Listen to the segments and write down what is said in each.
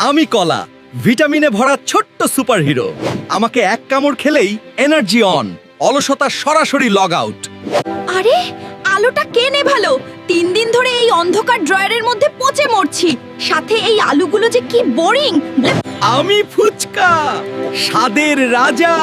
আমি কলা, ভিটামিনে ভরা ছোট্ট সুপারহিরো। আমাকে এক কামড় খেলেই এনার্জি অন, অলসতা সরাসরি লগ আউট। আরে আলোটা কে নেভালো? 3 দিন ধরে এই অন্ধকার ড্রয়ারের মধ্যে পচে মরছি। সাথে এই আলুগুলো যে কি বোরিং। আমি ফুচকা, স্বাদের রাজা,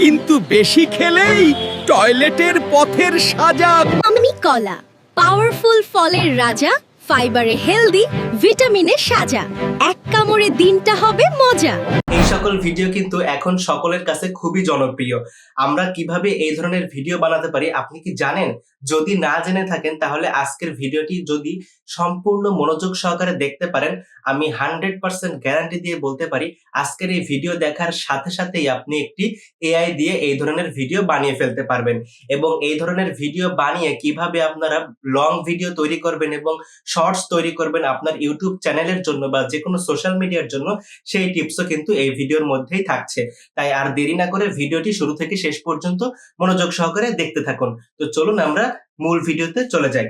কিন্তু বেশি খেলেই টয়লেটের পথের সাজা। আমি কলা, পাওয়ারফুল ফলের রাজা, ফাইবারে হেলদি, ভিটামিনে সাজা। এক কামড়ে দিনটা হবে মজা। এই সকল ভিডিও কিন্তু এখন সকলের কাছে খুবই জনপ্রিয়। আমরা কিভাবে এই ধরনের ভিডিও বানাতে পারি আপনি কি জানেন? যদি না জেনে থাকেন তাহলে আজকের ভিডিওটি যদি সম্পূর্ণ মনোযোগ সহকারে দেখতে পারেন, আমি 100% গ্যারান্টি দিয়ে বলতে পারি আজকের এই ভিডিও দেখার সাথে সাথেই আপনি একটি এআই দিয়ে এই ধরনের ভিডিও বানিয়ে ফেলতে পারবেন। এবং এই ধরনের ভিডিও বানিয়ে কিভাবে আপনারা লং ভিডিও তৈরি করবেন এবং শর্টস তৈরি করবেন আপনার ইউটিউব চ্যানেলের জন্য বা যে কোনো সোশ্যাল মিডিয়ার জন্য, সেই টিপসও কিন্তু এই ভিডিওর মধ্যেই থাকছে। তাই আর দেরি না করে ভিডিওটি শুরু থেকে শেষ পর্যন্ত মনোযোগ সহকারে দেখতে থাকুন। তো চলুন আমরা মূল ভিডিওতে চলে যাই।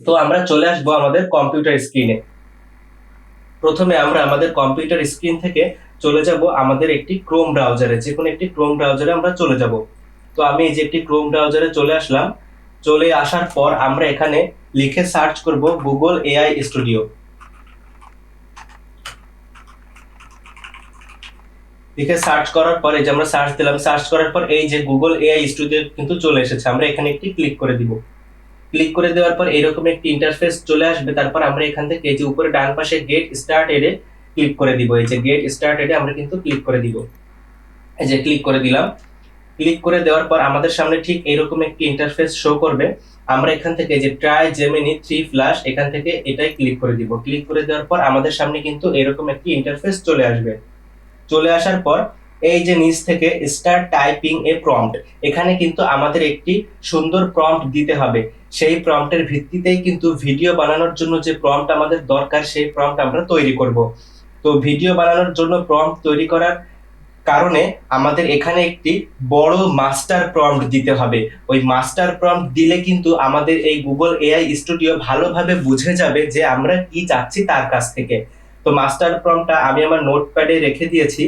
তো আমরা চলে আসবো আমাদের কম্পিউটার স্ক্রিনে। প্রথমে আমরা আমাদের কম্পিউটার স্ক্রিন থেকে চলে যাব আমাদের একটি ক্রোম ব্রাউজারে, যে কোনো একটি ক্রোম ব্রাউজারে আমরা চলে যাব। তো আমি এই যে একটি ক্রোম ব্রাউজারে চলে আসলাম। চলে আসার পর আমরা এখানে লিখে সার্চ করব গুগল এআই স্টুডিও। লিখে সার্চ করার পর এই যে আমরা সার্চ দিলাম, সার্চ করার পর এই যে গুগল এআই স্টুডিও কিন্তু চলে এসেছে। আমরা এখানে একটি ক্লিক করে দিব। ক্লিক করে দেওয়ার পর এরকম একটি ইন্টারফেস চলে আসবে। তারপর আমরা এখান থেকে এই যে উপরে ডান পাশে গেট স্টার্টেডে ক্লিক করে দিব। এই যে গেট স্টার্টেডে আমরা কিন্তু ক্লিক করে দিব। এই যে ক্লিক করে দিলাম। ক্লিক করে দেওয়ার পর আমাদের সামনে ঠিক এরকম একটি ইন্টারফেস শো করবে। আমরা এখান থেকে যে ট্রাই জেমিনি 3 ফ্ল্যাশ এখান থেকে এটাই ক্লিক করে দিব। ক্লিক করে দেওয়ার পর আমাদের সামনে কিন্তু এরকম একটি ইন্টারফেস চলে আসবে। চলে আসার পর এই যে নিচ থেকে স্টার্ট টাইপিং এ প্রম্পট, এখানে কিন্তু আমাদের একটি সুন্দর প্রম্পট দিতে হবে। সেই প্রম্পটের ভিত্তিতেই কিন্তু ভিডিও বানানোর জন্য যে প্রম্পট আমাদের দরকার সেই প্রম্পট আমরা তৈরি করব। তো ভিডিও বানানোর জন্য প্রম্পট তৈরি করার কারণে আমাদের এখানে একটি বড় মাস্টার প্রম্পট দিতে হবে। ওই মাস্টার প্রম্পট দিলে কিন্তু আমাদের এই গুগল এআই স্টুডিও ভালোভাবে বুঝে যাবে যে আমরা কি চাচ্ছি তার কাছ থেকে। তো মাস্টার প্রম্পটটা আমি আমার নোটপ্যাডে রেখে দিয়েছি।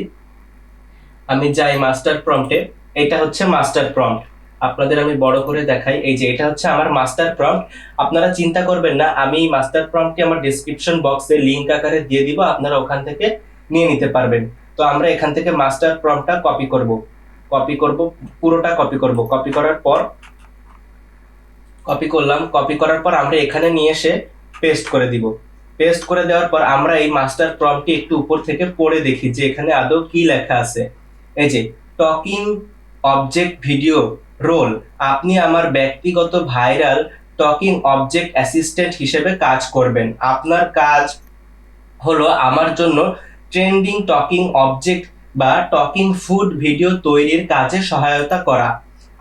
আমি যাই মাস্টার প্রম্পটে। এটা হচ্ছে মাস্টার প্রম্পট। আপনাদের আমি বড় করে দেখাই। এই যে এটা হচ্ছে আমার মাস্টার প্রম্পট। আপনারা চিন্তা করবেন না, আমি মাস্টার প্রম্পটটি আমার ডেসক্রিপশন বক্সে লিংক আকারে দিয়ে দিব, আপনারা ওখান থেকে নিয়ে নিতে পারবেন। তো আমরা এখান থেকে মাস্টার প্রম্পটটা কপি করব, পুরোটা কপি করব। কপি করার পর কপি করলাম। কপি করার পর আমরা এখানে নিয়ে এসে পেস্ট করে দিব। পেস্ট করে দেওয়ার পর আমরা এই মাস্টার প্রম্পটটি একটু উপর থেকে পড়ে দেখি যে এখানে আদৌ কি লেখা আছে। এই যে টকিং অবজেক্ট ভিডিও রোল, আপনি আমার ব্যক্তিগত ভাইরাল টকিং অবজেক্ট অ্যাসিস্ট্যান্ট হিসেবে কাজ করবেন। আপনার কাজ হলো আমার জন্য ট্রেন্ডিং টকিং অবজেক্ট বা টকিং ফুড ভিডিও তৈরির কাজে সহায়তা করা।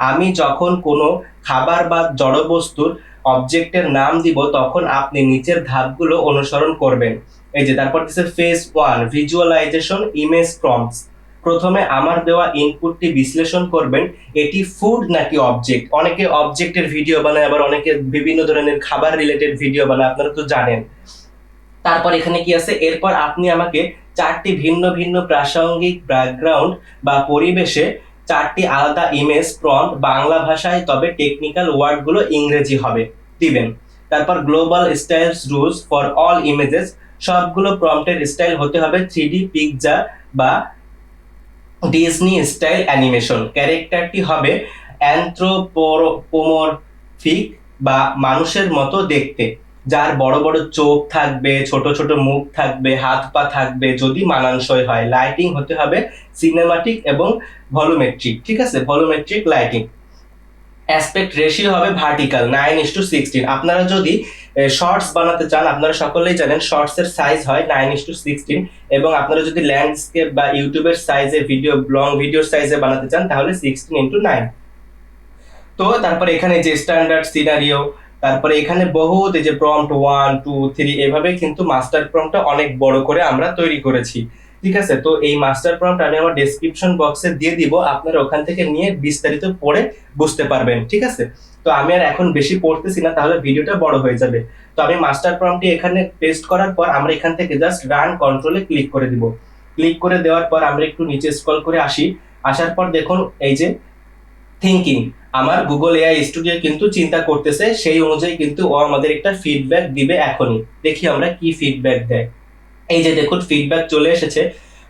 আমি যখন কোনো খাবার বা জড়বস্তুর অবজেক্টের নাম দিব তখন আপনি নিচের ধাপগুলো অনুসরণ করবেন। এই যে তারপর দিচ্ছে ফেজ 1 ভিজুয়ালাইজেশন ইমেজ প্রম্পটস। প্রথমে আমার দেওয়া ইনপুটটি বিশ্লেষণ করবেন, এটি ফুড নাকি অবজেক্ট। অনেকে অবজেক্টের ভিডিও বানায়, আবার অনেকে বিভিন্ন ধরনের খাবার রিলেটেড ভিডিও বানায়, আপনারা তো জানেন। তারপর এখানে কি আছে, এরপর আপনি আমাকে 4টি ভিন্ন ভিন্ন প্রাসঙ্গিক ব্যাকগ্রাউন্ড বা পরিবেশে 4টি আলাদা ইমেজ প্রম্পট বাংলা ভাষায়, তবে টেকনিক্যাল ওয়ার্ডগুলো ইংরেজি হবে দিবেন। তারপর global styles rules for all images, সবগুলো প্রম্পটের স্টাইল হতে হবে 3D পিকচার বা ডিজনি স্টাইল অ্যানিমেশন। ক্যারেক্টারটি হবে অ্যানথ্রোপোমরফিক বা মানুষের মতো দেখতে, যার বড় বড় চোখ থাকবে, ছোট ছোট মুখ থাকবে, হাত পা থাকবে, যদি মানানসই হয়। লাইটিং হতে হবে সিনেমাটিক এবং ভলিউমেট্রিক, ঠিক আছে, ভলিউমেট্রিক লাইটিং। অ্যাসপেক্ট রেশিও হবে ভার্টিক্যাল 9:16। আপনারা যদি শর্টস বানাতে চান, আপনারা সকলেই জানেন শর্টস এর সাইজ হয় 9:16, এবং আপনারা যদি ল্যান্ডস্কেপ বা ইউটিউবের সাইজে ভিডিও, লং ভিডিওর সাইজে বানাতে চান তাহলে 16:9। তো তারপরে এখানে যে স্ট্যান্ডার্ড সিনারিও, তারপরে এখানে বহুত এই যে প্রম্পট 1 2 3 এভাবে কিন্তু মাস্টার প্রম্পটটা অনেক বড় করে আমরা তৈরি করেছি, ঠিক আছে। তো এই মাস্টার প্রম্পট আমি আমার ডেসক্রিপশন বক্সে দিয়ে দিব, আপনারা ওখান থেকে নিয়ে বিস্তারিত পড়ে বুঝতে পারবেন, ঠিক আছে। তো আমি আর এখন বেশি পড়তেছি না, তাহলে ভিডিওটা বড় হয়ে যাবে। তো তো আমি মাস্টার প্রম্পটটি এখানে পেস্ট করার পর আমরা এখান থেকে জাস্ট রান কন্ট্রোলে ক্লিক করে দিব। ক্লিক করে দেওয়ার পর আমরা একটু নিচে স্ক্রল করে আসি। আসার পর দেখুন এই যে থিঙ্কিং, আমার গুগল এআই স্টুডিও কিন্তু চিন্তা করতেছে, সেই অনুযায়ী কিন্তু ও আমাদের একটা ফিডব্যাক দিবে এখনই। দেখি আমরা কি ফিডব্যাক দেয়। এই যে দেখুন ফিডব্যাক চলে এসেছে।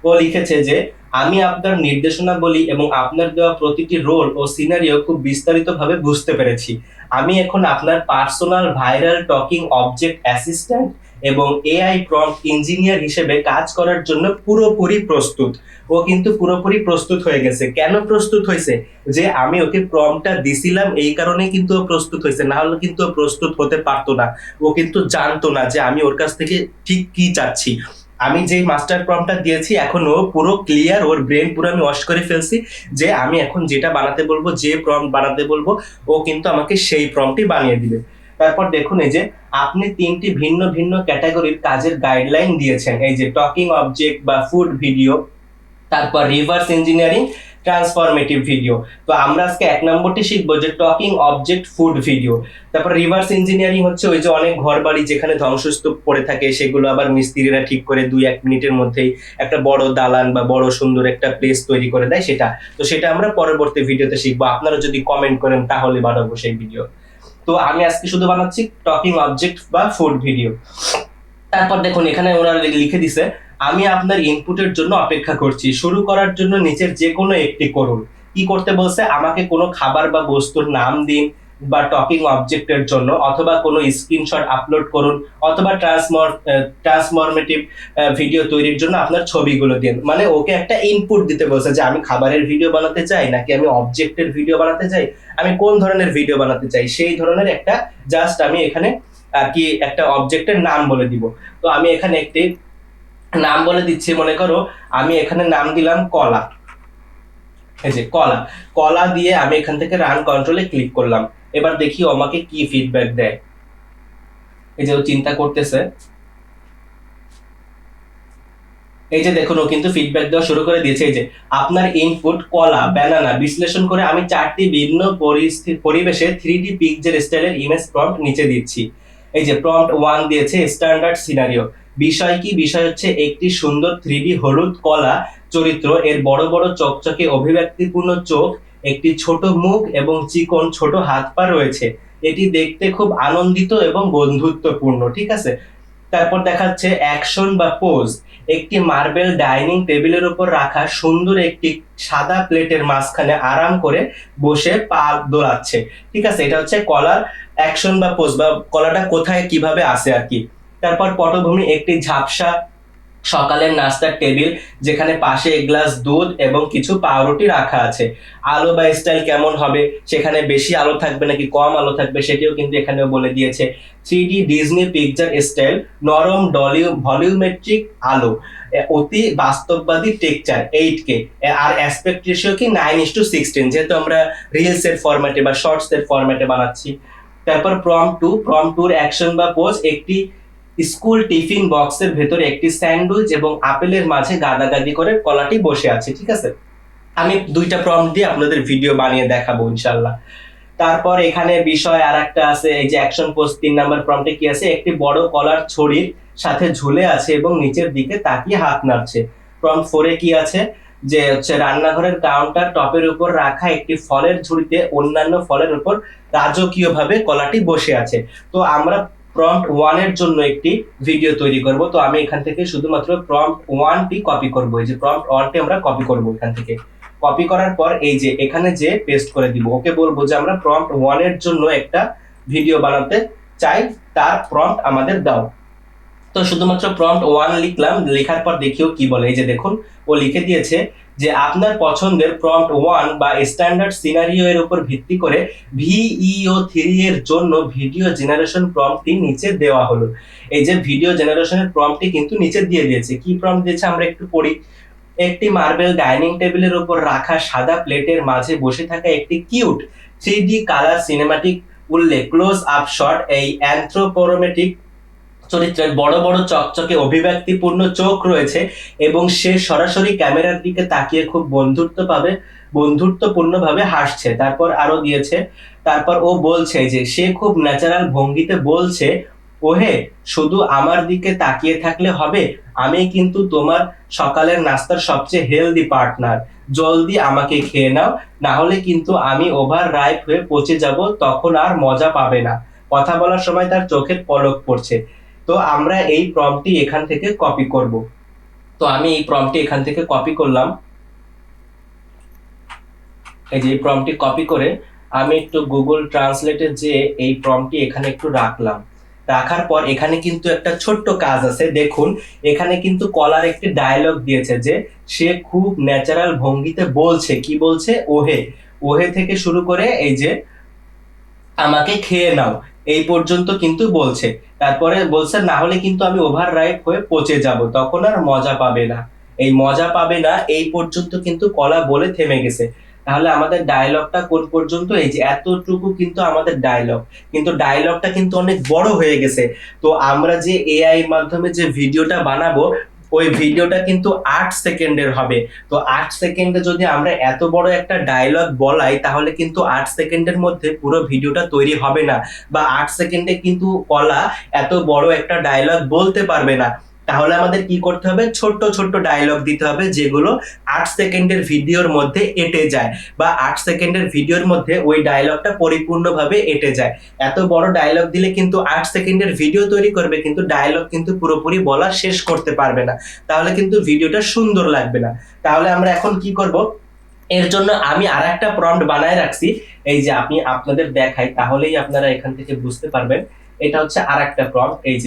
ও লিখেছে যে আমি আপনার নির্দেশনাবলী এবং আপনার দেওয়া প্রতিটি রোল ও সিনারিও খুব বিস্তারিতভাবে বুঝতে পেরেছি। আমি এখন আপনার personal viral talking object assistant এবং এআই প্রম্পট ইঞ্জিনিয়ার হিসেবে কাজ করার জন্য পুরোপুরি প্রস্তুত। ও কিন্তু পুরোপুরি প্রস্তুত হয়ে গেছে। কেন প্রস্তুত হয়েছে? যে আমি ওকে প্রম্পটটা দিছিলাম, এই কারণে কিন্তু ও প্রস্তুত হয়েছে, না হলে কিন্তু ও প্রস্তুত হতে পারতো না। ও কিন্তু জানতো না যে আমি ওর কাছ থেকে ঠিক কি চাচ্ছি। আমি যেই মাস্টার প্রম্পটটা দিয়েছি এখন ও পুরো ক্লিয়ার, ওর ব্রেন পুরো আমি ওয়াশ করে ফেলছি যে আমি এখন যেটা বানাতে বলবো, যে প্রম্পট বানাতে বলবো ও কিন্তু আমাকে সেই প্রম্পটই বানিয়ে দিবে। তারপর দেখুন এই যে আপনি 3টি ভিন্ন ভিন্ন ক্যাটাগরির কাজের গাইডলাইন দিয়েছেন, এই যে টকিং অবজেক্ট বা ফুড ভিডিও, তারপর রিভার্স ইঞ্জিনিয়ারিং, ট্রান্সফরমেটিভ ভিডিও। তো আমরা আজকে 1 নম্বরটি শিখবো যে টকিং অবজেক্ট ফুড ভিডিও। তারপর রিভার্স ইঞ্জিনিয়ারিং হচ্ছে ওই যে অনেক ঘর বাড়ি যেখানে ধ্বংসস্তূপ পড়ে থাকে সেগুলো আবার মিস্ত্রিরা ঠিক করে 2-1 মিনিটের মধ্যেই একটা বড় দালান বা বড় সুন্দর একটা প্লেস তৈরি করে দেয় সেটা। তো সেটা আমরা পরবর্তী ভিডিওতে শিখবো, আপনারা যদি কমেন্ট করেন তাহলে বানাবো সেই ভিডিও। তো আমি আজকে শুধু বানাচ্ছি টকিং অবজেক্ট বা ফুড ভিডিও। তারপর দেখুন এখানে ওরা লিখে দিছে আমি আপনার ইনপুটের জন্য অপেক্ষা করছি, শুরু করার জন্য নিচের যে কোনো একটি করুন। কি করতে বলছে? আমাকে কোনো খাবার বা বস্তুর নাম দিন, বা টকিং অবজেক্টের জন্য, অথবা কোনো স্ক্রিনশট আপলোড করুন, অথবা ট্রান্সফরমেটিভ ভিডিও তৈরির জন্য আপনার ছবিগুলো দিন। মানে ওকে একটা ইনপুট দিতে বলছে যে আমি খাবারের ভিডিও বানাতে চাই, নাকি আমি অবজেক্টের ভিডিও বানাতে চাই, আমি কোন ধরনের ভিডিও বানাতে চাই, সেই ধরনের একটা জাস্ট আমি এখানে আর কি একটা অবজেক্টের নাম বলে দিব। তো আমি এখানে একটি নাম বলে দিচ্ছি, মনে করো আমি এখানে নাম দিলাম কলা। এই যে কলা, কলা দিয়ে আমি এখান থেকে রান কন্ট্রোলে ক্লিক করলাম। এবার দেখি আমাকে কি ফিডব্যাক দেয়। এই যে ও চিন্তা করতেছে। এই যে দেখুন ও কিন্তু ফিডব্যাক দেওয়া শুরু করে দিয়েছে। এই যে আপনার ইনপুট কলা ব্যানানা বিশ্লেষণ করে আমি 4টি ভিন্ন পরিবেশে 3D পিকচার স্টাইলের ইমেজ প্রম্পট নিচে দিচ্ছি। এই যে প্রম্পট 1 দিয়েছে স্ট্যান্ডার্ড সিনারিও। বিষয় কি? বিষয় হচ্ছে একটি সুন্দর 3D হলুদ কলা চরিত্র, এর বড় বড় চকচকে অভিব্যক্তিপূর্ণ চোখ, একটি ছোট মুখ এবং চিকন ছোট হাত পা রয়েছে। এটি দেখতে খুব আনন্দিত এবং বন্ধুত্বপূর্ণ। ঠিক আছে। তারপর দেখাচ্ছে অ্যাকশন বা পোজ, একটি মার্বেল ডাইনিং টেবিলের উপর রাখা সুন্দর একটি সাদা প্লেটের মাঝখানে আরাম করে বসে পা দোলাচ্ছে। ঠিক আছে, এটা হচ্ছে কলার অ্যাকশন বা পোজ, বা কলাটা কোথায় কিভাবে আসে আর কি। তারপর পটভূমি, একটি ঝাপসা সকালের নাস্তার টেবিল যেখানে পাশে 1 গ্লাস দুধ এবং কিছু পাউরুটি রাখা আছে। আলো বা স্টাইল কেমন হবে, সেখানে বেশি আলো থাকবে নাকি কম আলো থাকবে সেটিও কিন্তু এখানেও বলে দিয়েছে। 3D ডিজনি পিকচার স্টাইল, নরম ভলিউমেট্রিক আলো, অতি বাস্তববাদী টেক্সচার 8K, আর অ্যাসপেক্ট রেশিও কি 9:16, যেহেতু আমরা রিলস এর ফরম্যাটে বা শর্টস এর ফরম্যাটে বানাচ্ছি। তারপর প্রম্পট 2 অ্যাকশন বা পোজ, একটি স্কুল টিফিন বক্সের ভেতরে একটি স্যান্ডউইচ এবং আপেলের মাঝে গাদাগাদি করে কলাটি বসে আছে। ঠিক আছে, আমি 2টা প্রম্পট দিয়ে আপনাদের ভিডিও বানিয়ে দেখাবো ইনশাআল্লাহ। তারপর এখানে বিষয় আর একটা আছে, এই যে অ্যাকশন পোস্ট 3 নাম্বার প্রম্পটে কি আছে, একটি বড় কলার ছড়ির সাথে ঝুলে আছে এবং নিচের দিকে তাকিয়ে হাত নাড়ছে। প্রম্পট 4 কি আছে, যে হচ্ছে রান্নাঘরের কাউন্টার টপের উপর রাখা একটি ফলের ঝুড়িতে অন্যান্য ফলের উপর রাজকীয়ভাবে কলাটি বসে আছে। তো আমরা প্রম্পট 1 এর জন্য একটি ভিডিও তৈরি করব। তো আমি এখান থেকে শুধুমাত্র প্রম্পট 1টি কপি করব। এই যে প্রম্পট 1টি আমরা কপি করব। এখান থেকে কপি করার পর এই যে এখানে যে পেস্ট করে দিব, ওকে বলবো যে আমরা প্রম্পট 1 এর জন্য একটা ভিডিও বানাতে চাই, তার প্রম্পট আমাদের দাও। তো শুধুমাত্র প্রম্পট 1 লিখলাম, লেখার পর দেখিও কি বলে। এই যে দেখুন ও লিখে দিয়েছে যে আপনার পছন্দের প্রম্পট 1 বা স্ট্যান্ডার্ড সিনারিও এর উপর ভিত্তি করে VEO 3 এর জন্য ভিডিও জেনারেশন প্রম্পটটি নিচে দেওয়া হলো। এই যে ভিডিও জেনারেশনের প্রম্পটটি কিন্তু নিচে দিয়ে দিয়েছে। কি প্রম্পট দিয়েছে আমরা একটু পড়ি। একটি মার্বেল ডাইনিং টেবিলের উপর রাখা সাদা প্লেটের মাঝে বসে থাকা একটি কিউট 3D কালার সিনেমাটিক উল্লেখ ক্লোজ আপ শট, এই অ্যানথ্রোপোমেট্রিক চরিত্রের বড় বড় চকচকে অভিব্যক্তিপূর্ণ চোখ রয়েছে এবং সে সরাসরি ক্যামেরার দিকে তাকিয়ে খুব বন্ধুত্বপূর্ণভাবে হাসছে। তারপর আরো দিয়েছে, তারপর ও বলছে যে সে খুব ন্যাচারাল ভঙ্গিতে বলছে ওহে শুধু আমার দিকে তাকিয়ে থাকলে হবে, আমি কিন্তু তোমার সকালের নাস্তার সবচেয়ে হেলদি পার্টনার। জলদি আমাকে খেয়ে নাও, না হলে কিন্তু আমি ওভার রাইপ হয়ে পচে যাব, তখন আর মজা পাবে না। কথা বলার সময় তার চোখের পলক পড়ছে। তো আমরা এই প্রম্পটটি এখান থেকে কপি করব। তো আমি এই প্রম্পটটি এখান থেকে কপি করলাম। এই যে এই প্রম্পটটি কপি করে আমি একটু গুগল ট্রান্সলেটে যে এই প্রম্পটটি এখানে একটু রাখলাম। রাখার পর এখানে কিন্তু একটা ছোট্ট কাজ আছে, দেখুন এখানে কিন্তু কলার একটি ডায়লগ দিয়েছে যে সে খুব ন্যাচারাল ভঙ্গিতে বলছে, কি বলছে, ওহে। ওহে থেকে শুরু করে এই যে আমাকে খেয়ে নাও এই পর্যন্ত কিন্তু বলছে। তারপরে বলছে না হলে কিন্তু আমি ওভার রাইপ হয়ে পচে যাব, তখন আর মজা পাবে না। এই মজা পাবে না এই পর্যন্ত কিন্তু কলা বলে থেমে গেছে। তাহলে আমাদের ডায়লগটা কোন পর্যন্ত, এই যে এতটুকু কিন্তু আমাদের ডায়লগ, কিন্তু ডায়লগটা কিন্তু অনেক বড় হয়ে গেছে। তো আমরা যে এআই মাধ্যমে যে ভিডিওটা বানাবো ওই ভিডিওটা কিন্তু 8 সেকেন্ডের হবে। তো 8 সেকেন্ডে যদি আমরা এত বড় একটা ডায়লগ বলাই তাহলে কিন্তু 8 সেকেন্ডের মধ্যে পুরো ভিডিওটা তৈরি হবে না, বা 8 সেকেন্ডে কিন্তু কলা এত বড় একটা ডায়লগ বলতে পারবে না। তাহলে আমাদের কি করতে হবে, ছোট্ট ছোট্ট ডায়লগ দিতে হবে যেগুলো 8 সেকেন্ডের ভিডিওর মধ্যে এঁটে যায়, বা 8 সেকেন্ডের ভিডিওর মধ্যে ওই ডায়লগটা পরিপূর্ণভাবে এঁটে যায়। এত বড় ডায়লগ দিলে কিন্তু 8 সেকেন্ডের ভিডিও তৈরি করবে কিন্তু ডায়লগ কিন্তু পুরোপুরি বলা শেষ করতে পারবে না, তাহলে কিন্তু ভিডিওটা সুন্দর লাগবে না। তাহলে আমরা এখন কি করব, এর জন্য আমি আর একটা প্রম্পট বানায় রাখছি। এই যে আমি আপনাদের দেখাই তাহলেই আপনারা এখান থেকে বুঝতে পারবেন। এটা হচ্ছে আর একটা প্রম্পট। এই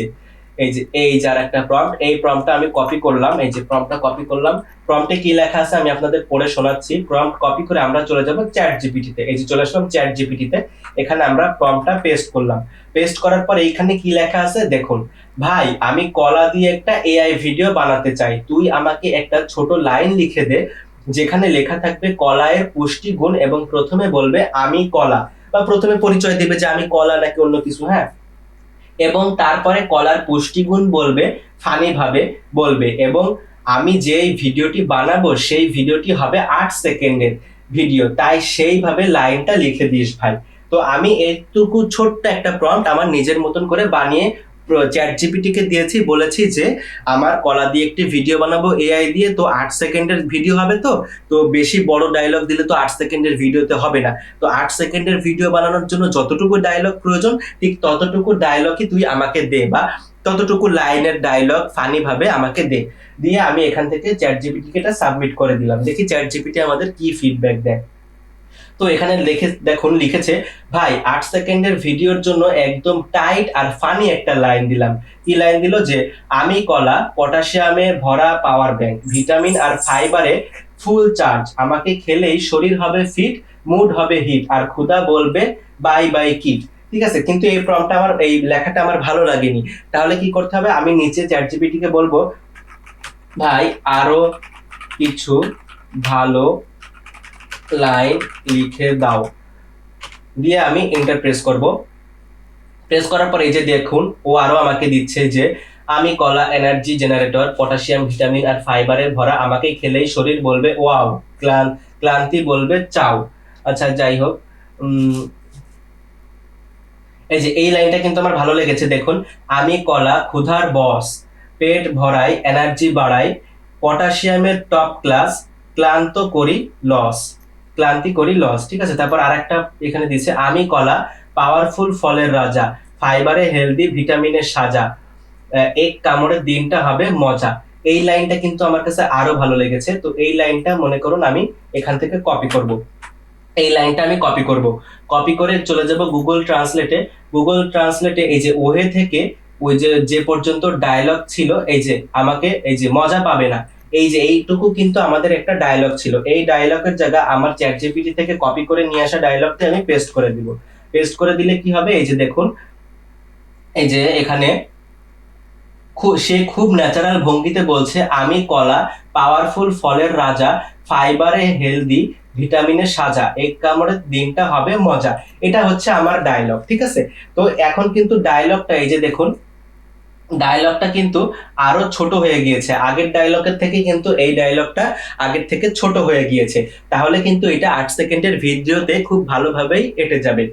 যে আর একটা প্রম্পট, এই প্রম্পটটা আমি কপি করলাম। এই যে প্রম্পটটা কপি করলাম। প্রম্পটে কি লেখা আছে আমি আপনাদের পড়ে শোনাচ্ছি। প্রম্পট কপি করে আমরা চলে যাব চ্যাট জিপিটিতে। এই যে চলে আসলাম চ্যাট জিপিটিতে, এখানে আমরা প্রম্পটটা পেস্ট করলাম। পেস্ট করার পর এইখানে কি লেখা আছে দেখুন, ভাই আমি কলা দিয়ে একটা এআই ভিডিও বানাতে চাই, তুই আমাকে একটা ছোট লাইন লিখে দে যেখানে লেখা থাকবে কলায়ের পুষ্টি গুণ, এবং প্রথমে বলবে আমি কলা, বা প্রথমে পরিচয় দিবে যে আমি কলা নাকি অন্য কিছু, হ্যাঁ, এবং তারপরে কলার পুষ্টিগুণ বলবে, ফানি ভাবে বলবে, এবং আমি যেই ভিডিওটি বানাবো সেই ভিডিওটি হবে 8 সেকেন্ডের ভিডিও, তাই সেইভাবে লাইনটা লিখে দিস ভাই। তো আমি এইটুকু ছোট্ট একটা প্রম্পট আমার নিজের মতন করে বানিয়ে চ্যাট জিপিটিকে দিয়েছি, বলেছি যে আমার কলা দিয়ে একটি ভিডিও বানাবো এআই দিয়ে, তো 8 সেকেন্ডের ভিডিও হবে, তো তো বেশি বড় ডায়লগ দিলে তো 8 সেকেন্ডের ভিডিওতে হবে না। তো 8 সেকেন্ডের ভিডিও বানানোর জন্য যতটুকু ডায়লগ প্রয়োজন ঠিক ততটুকু ডায়লগই তুই আমাকে দে, বা ততটুকু লাইনের ডায়লগ ফানি ভাবে আমাকে দে। দিয়ে আমি এখান থেকে চ্যাট জিপিটিকে এটা সাবমিট করে দিলাম, দেখি চ্যাট জিপিটি আমাদের কি ফিডব্যাক দেয়। তো এখানে দেখুন লিখেছে, ভাই 8 সেকেন্ডের ভিডিওর জন্য একদম টাইট আর ফানি একটা লাইন দিলাম। কি লাইন দিল যে আমি কলা, পটাশিয়ামে ভরা পাওয়ার ব্যাংক, ভিটামিন আর ফাইবারে ফুল চার্জ, আমাকে খেলেই শরীর হবে ফিট, মুড হবে হিট, আর ক্ষুধা বলবে বাই বাই কিট। ঠিক আছে, কিন্তু এই প্রম্পটটা আমার, এই লেখাটা আমার ভালো লাগেনি। তাহলে কি করতে হবে, আমি নিচে চ্যাট জিপিটিকে বলবো ভাই আরো কিছু ভালো লাইন লিখে দাও, দিয়ে আমি এন্টার প্রেস করব। প্রেস করার পর এই যে দেখুন ও আরো আমাকে দিচ্ছে যে আমি কলা এনার্জি জেনারেটর, পটাশিয়াম ভিটামিন আর ফাইবারের ভরা, আমাকে খেলেই শরীর বলবে ওয়াও, ক্লান্তি বলবে চাও। আচ্ছা যাই হোক, এই যে এই লাইনটা কিন্তু আমার ভালো লেগেছে। দেখুন, আমি কলা ক্ষুধার বস, পেট ভরাই এনার্জি বাড়াই, পটাশিয়ামের টপ ক্লাস, ক্লান্তি করি লস। ঠিক আছে, তারপর আরেকটা এখানে দিচ্ছে, আমি কলা পাওয়ারফুল ফলের রাজা, ফাইবারে হেলদি, ভিটামিনের সাজা, এক কামড়ে দিনটা হবে মজা। এই লাইনটা কিন্তু আমার কাছে আরো ভালো লেগেছে। তো এই লাইনটা মনে করুন আমি এখান থেকে কপি করব। এই লাইনটা আমি কপি করব, কপি করে চলে যাব গুগল ট্রান্সলেটে। গুগল ট্রান্সলেটে এই যে ওহে থেকে ওই যে যে পর্যন্ত ডায়লগ ছিল, এই যে আমাকে এই যে মজা পাবে না, এই যে এইটুকু কিন্তু আমাদের একটা ডায়লগ ছিল। এই ডায়লগের জায়গা আমার চ্যাট জিপিটি থেকে কপি করে নিয়ে আসা ডায়লগটা আমি পেস্ট করে দিব। পেস্ট করে দিলে কি হবে, এই যে দেখুন, এই যে এখানে সে খুব ন্যাচারাল ভঙ্গিতে বলছে আমি কলা পাওয়ারফুল ফলের রাজা, ফাইবারে হেলদি, ভিটামিনের সাজা, এক কামড়ে দিনটা হবে মজা। এটা হচ্ছে আমার ডায়লগ। ঠিক আছে, তো এখন কিন্তু ডায়লগটা এই যে দেখুন, ডায়লগটা কিন্তু আরো ছোট হয়ে গিয়েছে আগের ডায়লগের থেকে, কিন্তু এই ডায়লগটা আগের থেকে ছোট হয়ে গিয়েছে। তাহলে কিন্তু এটা 8 সেকেন্ডের ভিডিওতে খুব ভালোভাবেই এঁটে যাবে।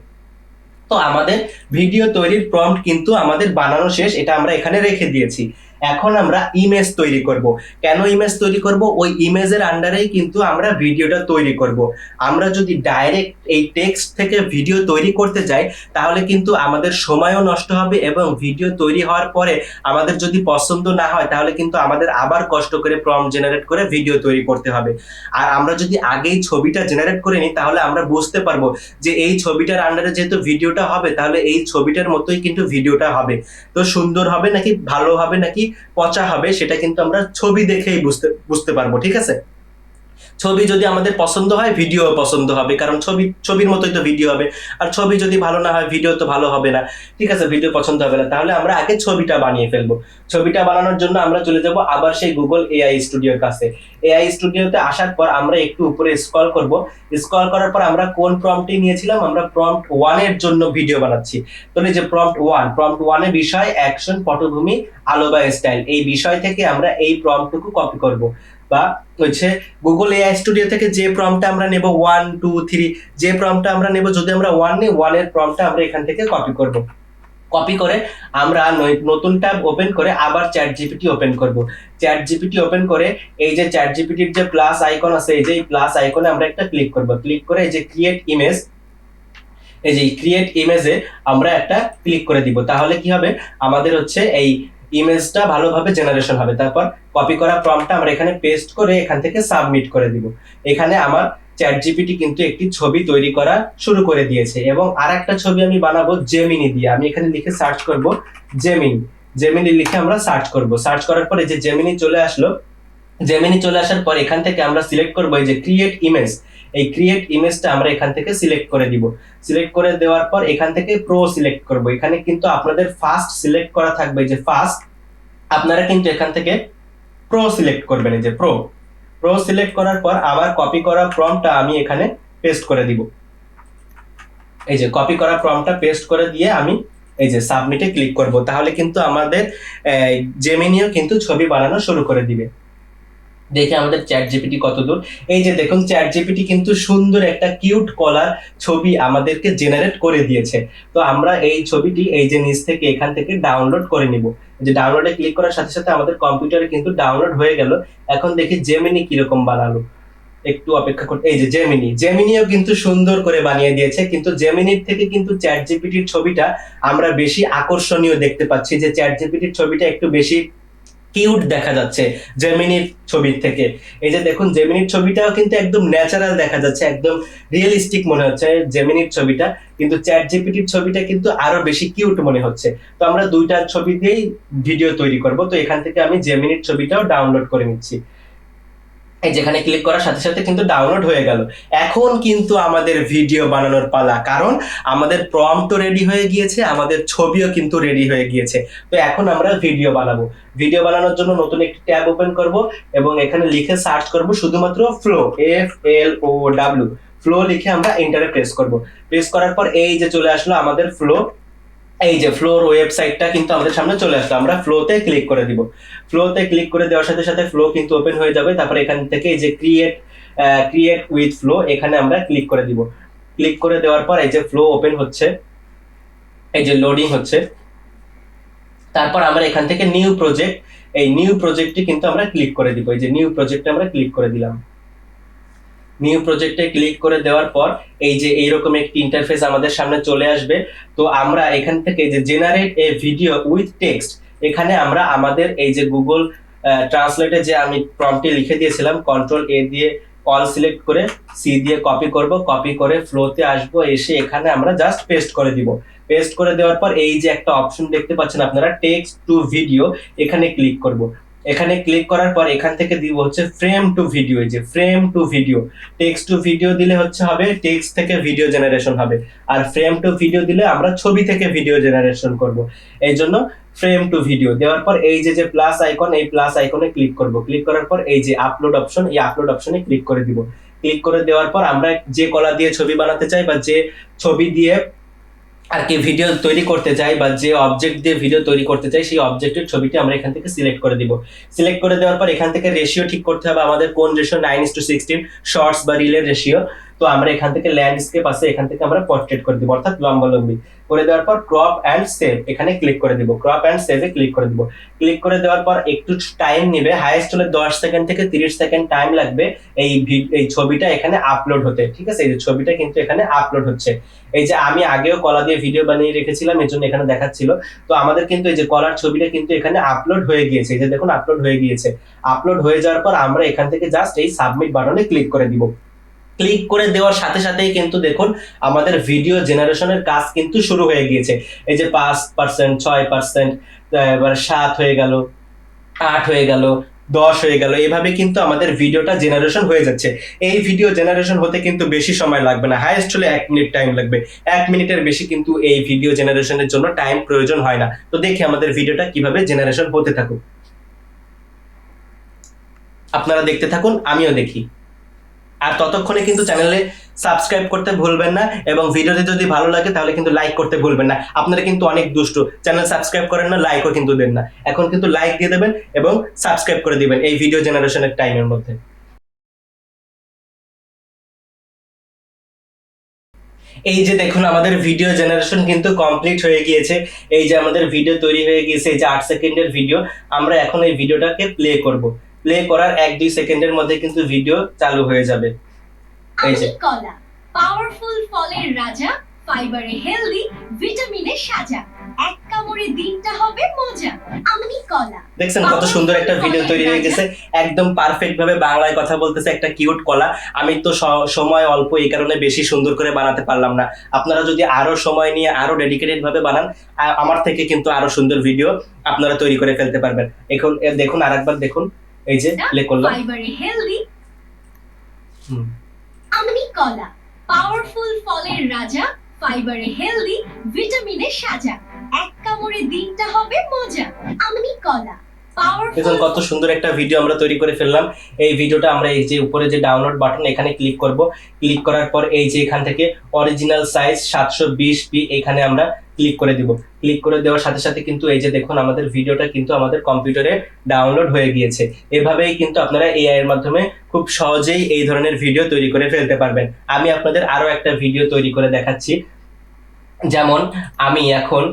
তো আমাদের ভিডিও তৈরির প্রম্পট কিন্তু আমাদের বানানো শেষ, এটা আমরা এখানে রেখে দিয়েছি। এখন আমরা ইমেজ তৈরি করব। কেন ইমেজ তৈরি করব? ওই ইমেজের আন্ডারেই কিন্তু আমরা ভিডিওটা তৈরি করব। আমরা যদি ডাইরেক্ট এই টেক্সট থেকে ভিডিও তৈরি করতে যাই তাহলে কিন্তু আমাদের সময়ও নষ্ট হবে, এবং ভিডিও তৈরি হওয়ার পরে আমাদের যদি পছন্দ না হয় তাহলে কিন্তু আমাদের আবার কষ্ট করে প্রম্পট জেনারেট করে ভিডিও তৈরি করতে হবে। আর আমরা যদি আগেই ছবিটা জেনারেট করে নিই তাহলে আমরা বুঝতে পারবো যে এই ছবিটার আন্ডারে যেহেতু ভিডিওটা হবে তাহলে এই ছবিটার মতোই কিন্তু ভিডিওটা হবে। তো সুন্দর হবে নাকি ভালো হবে নাকি পচা হবে সেটা কিন্তু আমরা ছবি দেখেই বুঝতে পারবো, ঠিক আছে? ছবি যদি আমাদের পছন্দ হয় ভিডিও পছন্দ হবে, কারণ ছবির মতোই তো ভিডিও হবে। আর ছবি যদি ভালো না হয় ভিডিও তো ভালো হবে না, ঠিক আছে? ভিডিও পছন্দ হবে না, তাহলে আমরা আগে ছবিটা বানিয়ে ফেলবো। ছবিটা বানানোর জন্য আমরা চলে যাব আবার সেই গুগল এআই স্টুডিওর কাছে। এআই স্টুডিওতে আসার পর আমরা একটু উপরে স্ক্রল করব। স্ক্রল করার পর আমরা কোন প্রম্পটটি নিয়েছিলাম? আমরা প্রম্পট 1 এর জন্য ভিডিও বানাচ্ছি। তাহলে যে প্রম্পট 1 এ বিষয় অ্যাকশন, পটভূমি, আলো বা স্টাইল, এই বিষয় থেকে আমরা এই প্রম্পটটুকু কপি করব। বা হচ্ছে গুগল এআই স্টুডিও থেকে যে প্রম্পটটা আমরা নেব 1 2 3, যে প্রম্পটটা আমরা নেব, যদি আমরা 1 নিই 1 এর প্রম্পটটা আমরা এখান থেকে কপি করব। কপি করে আমরা নতুন ট্যাব ওপেন করে আবার চ্যাট জিপিটি ওপেন করব। চ্যাট জিপিটি ওপেন করে এই যে চ্যাট জিপিটির যে প্লাস আইকন আছে, এই যে প্লাস আইকনে আমরা একটা ক্লিক করব। ক্লিক করে এই যে ক্রিয়েট ইমেজ, এই যে ক্রিয়েট ইমেজে আমরা একটা ক্লিক করে দিব। তাহলে কি হবে? আমাদের হচ্ছে এই ইমেজটা ভালোভাবে জেনারেশন হবে। তারপর কপি করা প্রম্পটটা আমরা এখানে পেস্ট করে এখান থেকে সাবমিট করে দিব। এখানে আমার চ্যাট জিপিটি কিন্তু একটি ছবি তৈরি করা শুরু করে দিয়েছে, এবং আর একটা ছবি আমি বানাবো জেমিনি দিয়ে। আমি এখানে লিখে সার্চ করব জেমিনি লিখে আমরা সার্চ করব। সার্চ করার পরে যে জেমিনি চলে আসলো। জেমিনি চলে আসার পর এখান থেকে আমরা সিলেক্ট করব এই যে ক্রিয়েট ইমেজ। এই ক্রিয়েট ইমেজটা আমরা এখান থেকে সিলেক্ট করে দিব। সিলেক্ট করে দেওয়ার পর এখান থেকে প্রো সিলেক্ট করব। এখানে কিন্তু আপনাদের ফার্স্ট সিলেক্ট করা থাকবে যে ফার্স্ট, আপনারা কিন্তু এখান থেকে প্রো সিলেক্ট করবেন। এই যে প্রো সিলেক্ট করার পর আবার কপি করা প্রম্পটটা আমি এখানে পেস্ট করে দিব। এই যে কপি করা প্রম্পটটা পেস্ট করে দিয়ে আমি এই যে সাবমিটে ক্লিক করব। তাহলে কিন্তু আমাদের জেমিনিও কিন্তু ছবি বানানো শুরু করে দিবে। দেখে আমাদের চ্যাট জিপিটি কত দূর। এই যে দেখুন চ্যাট জিপিটি কিন্তু সুন্দর একটা কিউট কলার ছবি আমাদেরকে জেনারেট করে দিয়েছে। তো আমরা এই ছবিটি এই যে নিচ থেকে এখান থেকে ডাউনলোড করে নিব। যে ডাউনলোডে ক্লিক করার সাথে সাথে আমাদের কম্পিউটারে কিন্তু ডাউনলোড হয়ে গেল। এখন দেখি জেমিনি কিরকম বানালো, একটু অপেক্ষা করতে। এই যে জেমিনিও কিন্তু সুন্দর করে বানিয়ে দিয়েছে, কিন্তু জেমিনির থেকে কিন্তু চ্যাট জিপিটির ছবিটা আমরা বেশি আকর্ষণীয় দেখতে পাচ্ছি। যে চ্যাট জিপিটির ছবিটা একটু বেশি কিউট দেখা যাচ্ছে জেমিনির ছবির থেকে। এই যে দেখুন জেমিনির ছবিটাও কিন্তু একদম ন্যাচারাল দেখা যাচ্ছে, একদম রিয়েলিস্টিক মনে হচ্ছে জেমিনির ছবিটা, কিন্তু চ্যাট জিপিটির ছবিটা কিন্তু আরো বেশি কিউট মনে হচ্ছে। তো আমরা দুইটা ছবি দিয়েই ভিডিও তৈরি করব। তো এখান থেকে আমি জেমিনির ছবিটাও ডাউনলোড করে নিচ্ছি। এই যেখানে ক্লিক করার সাথে সাথে কিন্তু ডাউনলোড হয়ে গেল। এখন কিন্তু আমাদের ভিডিও বানানোর পালা, কারণ আমাদের প্রম্পটও রেডি হয়ে গিয়েছে, আমাদের ছবিও কিন্তু রেডি হয়ে গিয়েছে। তো এখন আমরা ভিডিও বানাবো। ভিডিও বানানোর জন্য নতুন একটি ট্যাব ওপেন করব এবং এখানে লিখে সার্চ করব শুধুমাত্র ফ্লো, FLOW, ফ্লো লিখে আমরা এন্টারে প্রেস করব। প্রেস করার পর এই যে চলে আসলো আমাদের ফ্লো। এই যে ফ্লোর ওয়েবসাইটটা কিন্তু আমাদের সামনে চলে আসলো। আমরা ফ্লোতে ক্লিক করে দিব। ফ্লোতে ক্লিক করে দেওয়ার সাথে সাথে ফ্লো কিন্তু ওপেন হয়ে যাবে। তারপর এখান থেকে এই যে ক্রিয়েট উইথ ফ্লো, এখানে আমরা ক্লিক করে দিব। ক্লিক করে দেওয়ার পর এই যে ফ্লো ওপেন হচ্ছে, এই যে লোডিং হচ্ছে। তারপর আমরা এখান থেকে নিউ প্রজেক্ট, এই নিউ প্রজেক্টটি কিন্তু আমরা ক্লিক করে দিব। এই যে নিউ প্রজেক্টে আমরা ক্লিক করে দিলাম। নিউ প্রজেক্টে ক্লিক করে দেওয়ার পর এই যে এইরকম একটি ইন্টারফেস আমাদের সামনে চলে আসবে। তো আমরা এখান থেকে যে generate A video with text, এখানে আমরা আমাদের এই যে গুগল ট্রান্সলেটে যে আমি প্রম্পটে লিখে দিয়েছিলাম, কন্ট্রোল-A দিয়ে অল সিলেক্ট করে সি দিয়ে কপি করব। কপি করে ফ্লোতে আসবো, এসে এখানে আমরা জাস্ট পেস্ট করে দিব। পেস্ট করে দেওয়ার পর এই যে একটা অপশন দেখতে পাচ্ছেন আপনারা, টেক্সট টু ভিডিও, এখানে ক্লিক করব। এখানে ক্লিক করার পর এখান থেকে দিব হচ্ছে ফ্রেম টু ভিডিও। এই যে frame to video, text to video দিলে হচ্ছে হবে টেক্সট থেকে ভিডিও জেনারেশন হবে, আর ফ্রেম টু ভিডিও দিলে আমরা ছবি থেকে ভিডিও জেনারেশন করব। এই জন্য ফ্রেম টু ভিডিও দেওয়ার পর এই যে প্লাস আইকন, এই প্লাস আইকনে ক্লিক করব। ক্লিক করার পর এই যে আপলোড অপশন, এই আপলোড অপশনে ক্লিক করে দিব। ক্লিক করে দেওয়ার পর আমরা যে কলা দিয়ে ছবি বানাতে চাই বা যে ছবি দিয়ে আর কি ভিডিও তৈরি করতে চাই বা যে অবজেক্ট দিয়ে ভিডিও তৈরি করতে চাই, সেই অবজেক্টের ছবিটি আমরা এখান থেকে সিলেক্ট করে দিব। সিলেক্ট করে দেওয়ার পর এখান থেকে রেশিও ঠিক করতে হবে আমাদের, কোন রেশিও, 9:16 শর্টস বা রিলের রেশিও। তো আমরা এখান থেকে ল্যান্ডস্কেপ আছে, এখান থেকে আমরা পোর্ট্রেট করে দিব, অর্থাৎ লম্বালম্বি। করে দেওয়ার পর ক্রপ অ্যান্ড সেভ এখানে ক্লিক করে দিব, ক্রপ অ্যান্ড সেভে ক্লিক করে দিব। ক্লিক করে দেওয়ার পর একটু টাইম নেবে, হাইয়েস্ট হলে 10 সেকেন্ড থেকে 30 সেকেন্ড টাইম লাগবে এই ছবিটা এখানে আপলোড হতে। ঠিক আছে, এই যে ছবিটা কিন্তু এখানে আপলোড হচ্ছে। এই যে আমি আগেও কলা দিয়ে ভিডিও বানিয়ে রেখেছিলাম, এর জন্য এখানে দেখাচ্ছিল। তো আমাদের কিন্তু এই যে কলার ছবিটা কিন্তু এখানে আপলোড হয়ে গিয়েছে, এই যে দেখুন আপলোড হয়ে গিয়েছে। আপলোড হয়ে যাওয়ার পর আমরা এখান থেকে জাস্ট এই সাবমিট বাটনে ক্লিক করে দিব। ক্লিক করে দেওয়ার সাথে সাথেই কিন্তু দেখুন আমাদের ভিডিও জেনারেশনের কাজ কিন্তু শুরু হয়ে গিয়েছে। এই যে 5%, 6%, এবার 7 হয়ে গেল, 8 হয়ে গেল, 10 হয়ে গেল, এভাবে কিন্তু আমাদের ভিডিওটা জেনারেশন হয়ে যাচ্ছে। এই ভিডিও জেনারেশন হতে কিন্তু বেশি সময় লাগবে না, হাইয়েস্ট হলে 1 মিনিট টাইম লাগবে। 1 মিনিটের বেশি কিন্তু এই ভিডিও জেনারেশনের জন্য টাইম প্রয়োজন হয় না। তো দেখি আমাদের ভিডিওটা কিভাবে জেনারেশন হতে থাকুক, আপনারা দেখতে থাকুন, আমিও দেখি। আর ততক্ষণে কিন্তু চ্যানেলে সাবস্ক্রাইব করতে ভুলবেন না, এবং ভিডিওটি যদি ভালো লাগে তাহলে কিন্তু লাইক করতে ভুলবেন না। আপনারা কিন্তু অনেক দুষ্টু, চ্যানেল সাবস্ক্রাইব করেন না, লাইকও কিন্তু দেন না। এখন কিন্তু লাইক দিয়ে দেবেন এবং সাবস্ক্রাইব করে দিবেন এই ভিডিও জেনারেশনের টাইমের মধ্যে। এই যে দেখুন আমাদের ভিডিও জেনারেশন কিন্তু কমপ্লিট হয়ে গিয়েছে। এই যে আমাদের ভিডিও তৈরি হয়ে গিয়েছে, এই যে 8 সেকেন্ডের ভিডিও। আমরা এখন এই ভিডিওটাকে প্লে করব। প্লে করার 1-2 সেকেন্ডের মধ্যে কিন্তু ভিডিও চালু হয়ে যাবে। এই যে আমি কলা, পাওয়ারফুল ফলের রাজা, ফাইবারে হেলদি, ভিটামিনে সাজা, এক কামড়ে দিনটা হবে মজা। আমি কলা। দেখছেন কত সুন্দর একটা ভিডিও তৈরি হয়ে গেছে, একদম পারফেক্ট ভাবে বাংলায় কথা বলতেছে একটা কিউট কলা। আমি তো সময় অল্প, এই কারণে বেশি সুন্দর করে বানাতে পারলাম না। আপনারা যদি আরো সময় নিয়ে আরো ডেডিকেটেড ভাবে বানান, আমার থেকে কিন্তু আরো সুন্দর ভিডিও আপনারা তৈরি করে ফেলতে পারবেন। এখন দেখুন আরেকবার দেখুন, এই যে প্লে করলাম। ফাইবারে হেলদি, আমি কলা, পাওয়ারফুল ফলের রাজা, ফাইবারে হেলদি, ভিটামিনে সাজা, এক কামড়ে দিনটা হবে মজা। আমি কলা। দেখুন কত সুন্দর একটা ভিডিও আমরা তৈরি করে ফেললাম। এই ভিডিওটা আমরা এই যে উপরে যে ডাউনলোড বাটন এখানে ক্লিক করব। ক্লিক করার পর এই যে এখান থেকে অরিজিনাল সাইজ 720p এখানে আমরা ক্লিক করে দিব। ক্লিক করে দেওয়ার সাথে সাথে কিন্তু এই যে দেখুন আমাদের ভিডিওটা কিন্তু আমাদের কম্পিউটারে ডাউনলোড হয়ে গিয়েছে। এভাবেই কিন্তু আপনারা এআই এর মাধ্যমে খুব সহজেই এই ধরনের ভিডিও তৈরি করে ফেলতে পারবেন। আমি আপনাদের আরো একটা ভিডিও তৈরি করে দেখাচ্ছি। যেমন আমি এখন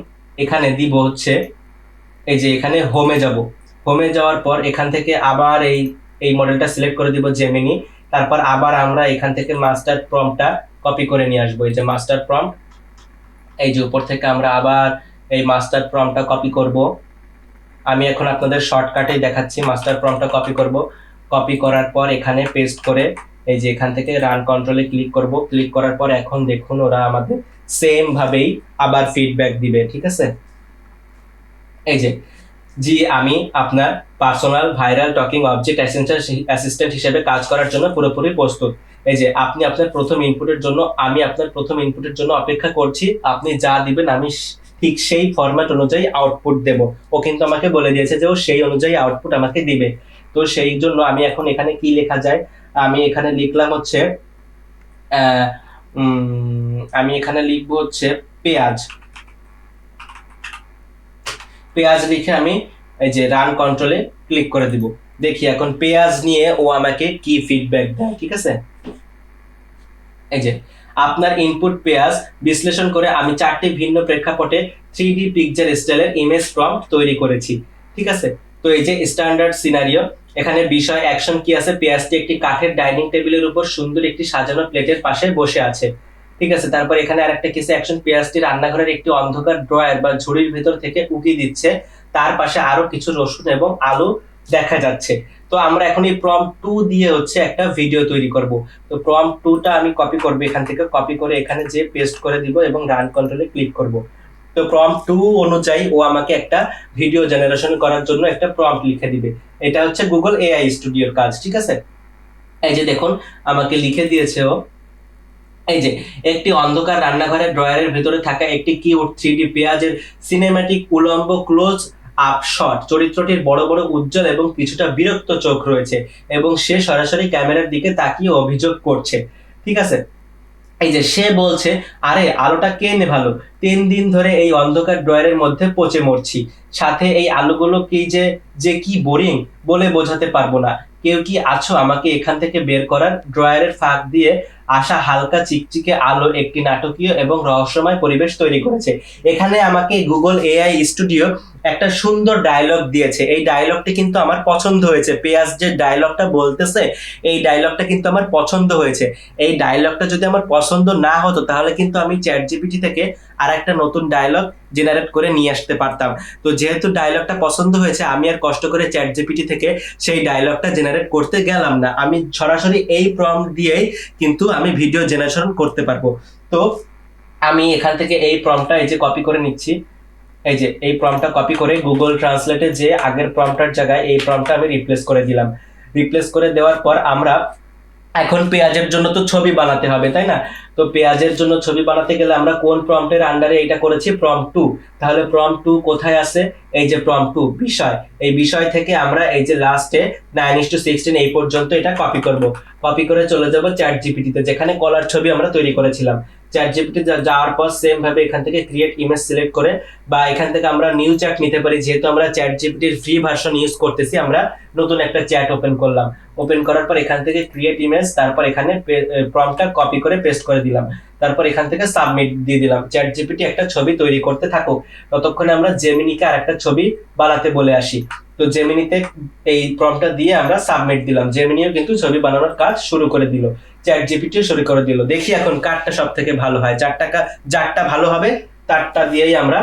এখানে দিব হচ্ছে, এই যে এখানে হোমে যাব। হোমে যাওয়ার পর এখান থেকে আবার এই মডেলটা সিলেক্ট করে দিব জেমিনি। তারপর আবার আমরা এখান থেকে মাস্টার প্রম্পটটা কপি করে নিয়ে আসবো। এই যে মাস্টার প্রম্পট, এই যে উপর থেকে আমরা আবার এই মাস্টার প্রম্পটটা কপি করব। আমি এখন আপনাদের শর্টকাটেই দেখাচ্ছি। মাস্টার প্রম্পটটা কপি করব, কপি করার পর এখানে পেস্ট করে এই যে এখান থেকে রান কন্ট্রোলে ক্লিক করব। ক্লিক করার পর এখন দেখুন ওরা আমাদের সেম ভাবেই আবার ফিডব্যাক দিবে। ঠিক আছে, এই যে জি আমি আপনার personal viral talking object assistant হিসেবে কাজ করার জন্য পুরোপুরি প্রস্তুত। এই যে আপনি আপনার প্রথম ইনপুটের জন্য, আমি আপনার প্রথম ইনপুটের জন্য অপেক্ষা করছি। আপনি যা দিবেন আমি ঠিক সেই ফরম্যাট অনুযায়ী আউটপুট দেব। ও কিন্তু আমাকে বলে দিয়েছে যে ও সেই অনুযায়ী আউটপুট আমাকে দিবে। তো সেই জন্য আমি এখন এখানে কি লেখা যায়, আমি এখানে লিখলাম হচ্ছে আমি এখানে লিখবো হচ্ছে পেঁয়াজ। পেঁয়াজ লিখে আমি এই যে রান কন্ট্রোলে ক্লিক করে দিব। দেখি এখন পেঁয়াজ নিয়ে ও আমাকে কি ফিডব্যাক দেয়। ঠিক আছে, এই যে আপনার ইনপুট পেঁয়াজ বিশ্লেষণ করে আমি 4টি ভিন্ন প্রেক্ষাপটে 3D পিকচার স্টাইলের ইমেজ প্রম্পট তৈরি করেছি। ঠিক আছে, তো এই যে স্ট্যান্ডার্ড সিনারিও, এখানে বিষয় অ্যাকশন কি আছে, পেঁয়াজটি একটি কাঠের ডাইনিং টেবিলের উপর সুন্দর একটি সাজানো প্লেটের পাশে বসে আছে। ঠিক আছে, তারপর এখানে আরেকটা কিছু অ্যাকশন, পেঁয়াজটি রান্নাঘরের একটি অন্ধকার ড্রয়ার বা ঝুড়ির ভিতর থেকে উকি দিচ্ছে, তার পাশে আরো কিছু রসুন এবং আলু দেখা যাচ্ছে। তো আমরা এখন এই প্রম্পট 2 দিয়ে হচ্ছে একটা ভিডিও তৈরি করব। তো প্রম্পট 2টা আমি কপি করব, এখান থেকে কপি করে এখানে যে পেস্ট করে দিব এবং রান কন্ট্রোলে ক্লিক করব। তো প্রম্পট 2 অনুযায়ী ও আমাকে একটা ভিডিও জেনারেশন করার জন্য একটা প্রম্পট লিখে দিবে। এটা হচ্ছে গুগল এআই স্টুডিওর কাজ। ঠিক আছে, এই যে দেখুন আমাকে লিখে দিয়েছে ও, এই যে একটি অন্ধকার রান্নাঘরের ড্রয়ারের ভিতরে থাকা একটি কিউট 3D পেঁয়াজের সিনেম্যাটিক উলম্ব ক্লোজ আপ শট। চরিত্রটির বড় বড় উজ্জ্বল এবং কিছুটা বিরক্ত চোখ রয়েছে এবং সে সরাসরি ক্যামেরার দিকে তাকিয়ে অভিযোগ করছে। ঠিক আছে, এই যে সে বলছে, আরে আলোটা কে নেভালো, 3 দিন ধরে এই অন্ধকার ড্রয়ারের মধ্যে পচে মরছি, সাথে এই আলুগুলো কি যে কি বোরিং বলে বোঝাতে পারবো না। কেউ কি আছো আমাকে এখান থেকে বের করার? ড্রয়ারের ফাঁক দিয়ে আসা হালকা চিকচিকে আলো একটি নাটকীয় এবং রহস্যময় পরিবেশ তৈরি করেছে। এখানে আমাকে গুগল এআই স্টুডিও একটা সুন্দর ডায়লগ দিয়েছে। এই ডায়লগটি কিন্তু আমার পছন্দ হয়েছে। পেঁয়াজ যে ডায়লগটা বলতেছে, এই ডায়লগটা কিন্তু আমার পছন্দ হয়েছে। এই ডায়লগটা যদি আমার পছন্দ না হতো তাহলে কিন্তু আমি চ্যাট জিপিটি থেকে আর একটা নতুন ডায়লগ জেনারেট করে নিয়ে আসতে পারতাম। তো যেহেতু ডায়লগটা পছন্দ হয়েছে, আমি আর কষ্ট করে চ্যাট জিপিটি থেকে সেই ডায়লগটা জেনারেট করতে গেলাম না। আমি সরাসরি এই প্রম্পট দিয়েই কিন্তু আমি ভিডিও জেনারেশন করতে পারবো। তো আমি এখান থেকে এই প্রম্পটটা এই যে কপি করে নিচ্ছি। এই যে এই প্রম্পটটা কপি করে গুগল ট্রান্সলেটে যে আগের প্রম্পটার জায়গায় এই প্রম্পটটা আমি রিপ্লেস করে দিলাম। রিপ্লেস করে দেওয়ার পর আমরা এখন পেঁয়াজের জন্য তো ছবি বানাতে হবে, তাই না? তো পেঁয়াজের জন্য ছবি বানাতে গেলে আমরা কোন প্রম্পটের আন্ডারে এটা করেছি? প্রম্পট 2। তাহলে প্রম্পট 2 কোথায় আছে? এই যে প্রম্পট 2 বিষয়, এই বিষয় থেকে আমরা এই যে লাস্টে 9:16 এই পর্যন্ত এটা কপি করব। কপি করে চলে যাব চ্যাট জিপিটিতে, যেখানে কলার ছবি আমরা তৈরি করেছিলাম। চ্যাট জিপিটি যাওয়ার পর সেম ভাবে এখান থেকে ক্রিয়েট ইমেজ সিলেক্ট করে, বা এখান থেকে আমরা নিউ চ্যাট নিতে পারি। যেহেতু আমরা চ্যাট জিপিটির ফ্রি ভার্সন ইউজ করতেছি, আমরা নতুন একটা চ্যাট ওপেন করলাম। ওপেন করার পর এখান থেকে ক্রিয়েট ইমেজ, তারপর এখানে প্রম্পটটা কপি করে পেস্ট করে দিলাম। তারপর এখান থেকে সাবমিট দিয়ে দিলাম। চ্যাট জিপিটি একটা ছবি তৈরি করতে থাকুক, ততক্ষণে আমরা জেমিনিকে আর একটা ছবি বানাতে বলে আসি। তো জেমিনিতে এই প্রম্পটটা দিয়ে আমরা সাবমিট দিলাম। জেমিনিও কিন্তু ছবি বানানোর কাজ শুরু করে দিল, চ্যাট জিপিটিও শুরু করে দিল। দেখি এখন কারটা সব থেকে ভালো হয়, যারটা ভালো হবে তারটা দিয়েই আমরা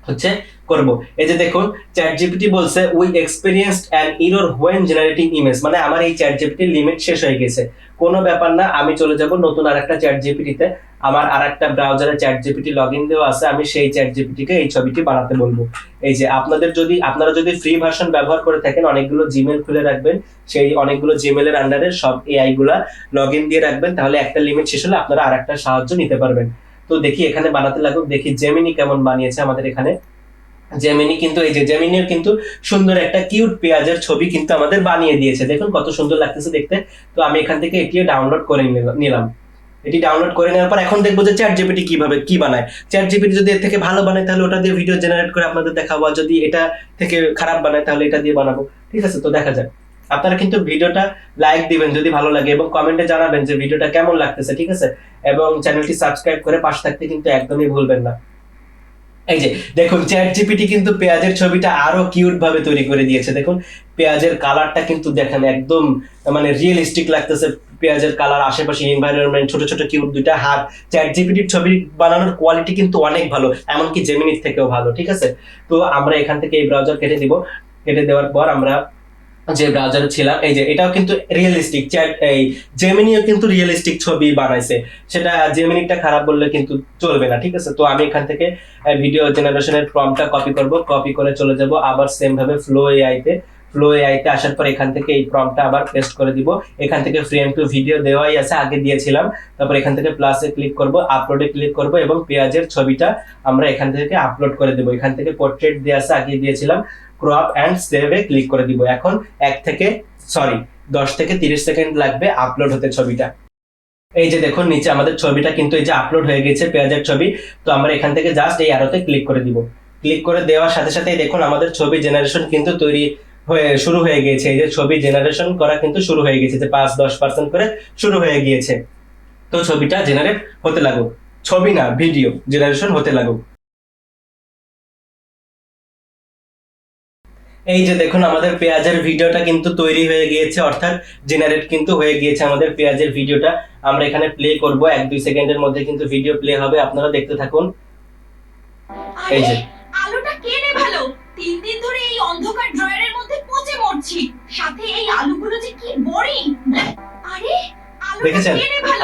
হচ্ছে করব। এই যে দেখুন, চ্যাট জিপিটি বলছে we experienced an error when generating image, মানে আমার এই চ্যাট জিপিটির লিমিট শেষ হয়ে গেছে। কোনো ব্যাপার না, আমি চলে যাব নতুন আরেকটা চ্যাট জিপিটিতে। আমার আরেকটা ব্রাউজারে চ্যাট জিপিটি লগইন দেওয়া আছে, আমি সেই চ্যাট জিপিটিকে এই ছবিটি বানাতে বলবো। এই যে আপনারা যদি ফ্রি ভার্সন ব্যবহার করে থাকেন, অনেকগুলো জিমেল খুলে রাখবেন, সেই অনেকগুলো জিমেলের আন্ডারে সব এআই গুলা লগইন দিয়ে রাখবেন, তাহলে একটা লিমিট শেষ হলে আপনারা আরেকটা সাহায্য নিতে পারবেন। তো দেখি এখানে বানাতে লাগুক, দেখি জেমিনি কেমন বানিয়েছে আমাদের এখানে। জেমিনি কিন্তু এই যে জেমিনির কিন্তু সুন্দর একটা কিউট পেঁয়াজের ছবি কিন্তু আমাদের বানিয়ে দিয়েছে। দেখুন কত সুন্দর লাগতেছে দেখতে। তো আমি এখান থেকে এটিও ডাউনলোড করে নিলাম। এটি ডাউনলোড করে নেওয়ার পর এখন দেখবো যে চ্যাট জিপিটি কিভাবে কি বানায়। চ্যাট জিপিটি যদি এর থেকে ভালো বানায় তাহলে ওটা দিয়ে ভিডিও জেনারেট করে আপনাদের দেখাবো, আর যদি এটা থেকে খারাপ বানায় তাহলে এটা দিয়ে বানাবো। ঠিক আছে, তো দেখা যাক। আপনারা কিন্তু ভিডিওটা লাইক দিবেন যদি ভালো লাগে, এবং কমেন্টে জানাবেন যে ভিডিওটা কেমন লাগতেছে। ঠিক আছে, এবং চ্যানেলটি সাবস্ক্রাইব করে পাশে থাকতে কিন্তু একদমই ভুলবেন না। এই যে দেখুন, চ্যাট জিপিটি কিন্তু পেঁয়াজের ছবিটা আরো কিউট ভাবে তৈরি করে দিয়েছে। দেখুন পেঁয়াজের কালারটা কিন্তু দেখেন একদম মানে রিয়েলিস্টিক লাগতেছে। পেঁয়াজের কালার, আশেপাশে এনভায়রনমেন্ট, ছোট ছোট কিউট দুইটা হাত। চ্যাট জিপিটির ছবি বানানোর কোয়ালিটি কিন্তু অনেক ভালো, এমনকি জেমিনির থেকেও ভালো। ঠিক আছে, তো আমরা এখান থেকে এই ব্রাউজার কেটে দিব। কেটে দেওয়ার পর আমরা যে ব্রাউজারে ছিলাম, এই যে এটাও কিন্তু রিয়েলিস্টিক, এই জেমিনিও কিন্তু রিয়েলিস্টিক ছবি বানাইছে। সেটা জেমিনিটা খারাপ বললে কিন্তু চলবে না। ঠিক আছে, তো আমি এখান থেকে ভিডিও জেনারেশনের প্রম্পটটা কপি করব। কপি করে চলে যাব আবার সেম ভাবে ফ্লো এআইতে আসার পর এখান থেকে এই প্রম্পটটা আবার পেস্ট করে দিব। এখান থেকে ফ্রেম টু ভিডিও দেওয়াই আছে, আগে দিয়েছিলাম। তারপর এখান থেকে প্লাসে ক্লিক করব, আপলোডে ক্লিক করব, এবং পেঁয়াজের ছবিটা আমরা এখান থেকে আপলোড করে দেব। এখান থেকে পোর্ট্রেট দেওয়া আছে, আগে দিয়েছিলাম। ক্রপ অ্যান্ড সেভে ক্লিক করে দিব। এখন 10 থেকে 30 সেকেন্ড লাগবে আপলোড হতে ছবিটা। এই যে দেখুন নিচে আমাদের ছবিটা কিন্তু এই যে আপলোড হয়ে গেছে, পেঁয়াজের ছবি। তো আমরা এখান থেকে জাস্ট এই অ্যারোতে ক্লিক করে দিব। ক্লিক করে দেওয়ার সাথে সাথে দেখুন আমাদের ছবি জেনারেশন কিন্তু শুরু হয়ে গিয়েছে। এই যে ছবি জেনারেশন করা কিন্তু শুরু হয়ে গেছে, যে 5-10% করে শুরু হয়ে গিয়েছে। তো ছবিটা জেনারেট হতে লাগুক, ছবি না ভিডিও জেনারেশন হতে লাগুক। এই যে দেখুন আমাদের পেঁয়াজের ভিডিওটা কিন্তু তৈরি হয়ে গিয়েছে, অর্থাৎ জেনারেট কিন্তু হয়ে গিয়েছে আমাদের পেঁয়াজের ভিডিওটা। আমরা এখানে প্লে করব, 1-2 সেকেন্ডের মধ্যে কিন্তু ভিডিও প্লে হবে, আপনারা দেখতে থাকুন। এই যে আলুটা কে নেভালো? 3 দিন ধরে এই অন্ধকার ড্রয়ারের মধ্যে পচে মরছি, সাথে এই আলুগুলো যে কি বোরিং। আরে দেখেছেন